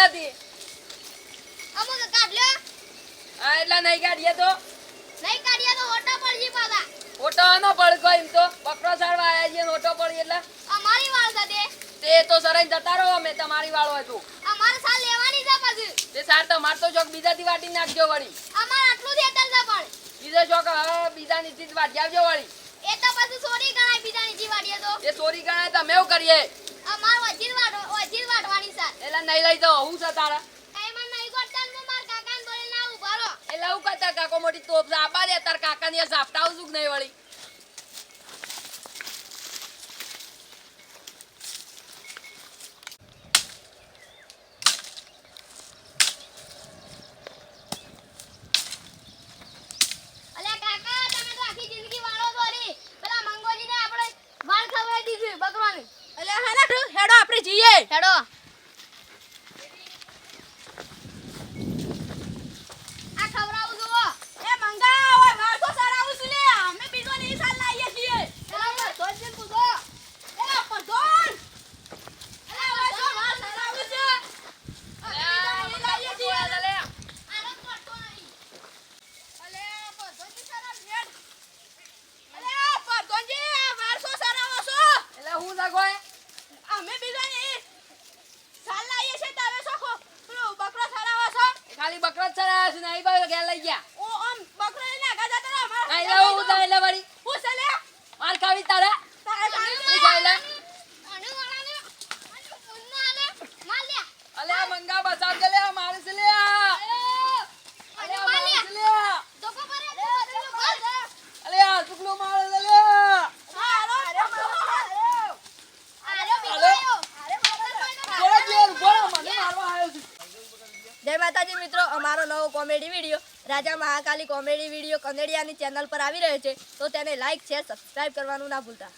હતી અમો તો કાઢ લ્યો આ એટલા નહીં કાઢીએ તો નહીં કાઢીએ તો ઓટા પડજી પાછા ઓટો આનો પડકો એમ તો બકરો સારવા આયા છીએ ઓટો પડી એટલે અમારી વાળ સાથે તે તો સરાઈ જતા રહો અમે તમારી વાળો હતું અમારે સાલ લેવાની છે પાછું તે સાર તો માર તો ચોક બીજાથી વાટી નાખજો વળી અમાર આટલું જ હેતર છે પણ બીજો ચોક બીજા નીચે જ વાટી આવજો વળી એ તો પાછું ચોરી ગણાય બીજાની જીવાડીએ તો એ ચોરી ગણાય તો અમે એવું કરીએ અમાર વજીર વાટવાની સાલ એટલે નહીં લઈ જાઓ હું છે તારા એમાં નહીં ગોટતા ને માર કાકાને બોલે ના ઉભા રહો એટલે હું કરતા કાકો મોટી તોપ આપા દે તાર કાકા ની ઝાપટા આવું છું નહીં વળી અલે કાકા તમે તો આખી જિંદગી વાળો દોરી પેલા મંગોજીને આપણે વાળ ખવડાવી દીધું બકરાને અલે હાના હેડો આપણે જઈએ હેડો આ ખવડાવું જુઓ એ મંગા ઓય વારસો સરાવું છું લે અમે બીજો ની સાલ લાવીએ છીએ બરાબર સોજન પૂછો એ પધોન અલે વારસો વાર સરાવું છે અમે બીજો ની લાવીએ છીએ આનો પડતો નહીં અલે પધોનજી સરાવ હેડ અલે પધોનજી આ વારસો સરાવો છો એટલે હું જાગોય અમે બીજો ની સાલ લાવીએ છીએ તમે સોખો પેલો બકરો સરાવો છો ખાલી બકરો જ ચરાયા છે નહીં ભાઈ ઘેર લઈ ગયા ઓ આમ બકરો ને આગા જતા રહો અમાર નહીં લે હું તો એટલે વળી હું સલે માર ખાવી તારા તારે હું જાણી ખાઈ લે આનો વાળાને મુન્ના આલે માર લે અલે આ મંગા બચાવ કે લે મારે છે લે અલે આ મારે છે લે ધોકો પરે ધોકો અલે આ ટુકડો મારે લે લે જય માતાજી મિત્રો, અમારો નવો કોમેડી વિડીયો રાજા મહાકાલી કોમેડી વિડીયો કનેડિયાની ચેનલ પર આવી રહ્યો છે, તો તેને લાઈક શેર સબસ્ક્રાઇબ કરવાનું ના ભૂલતા.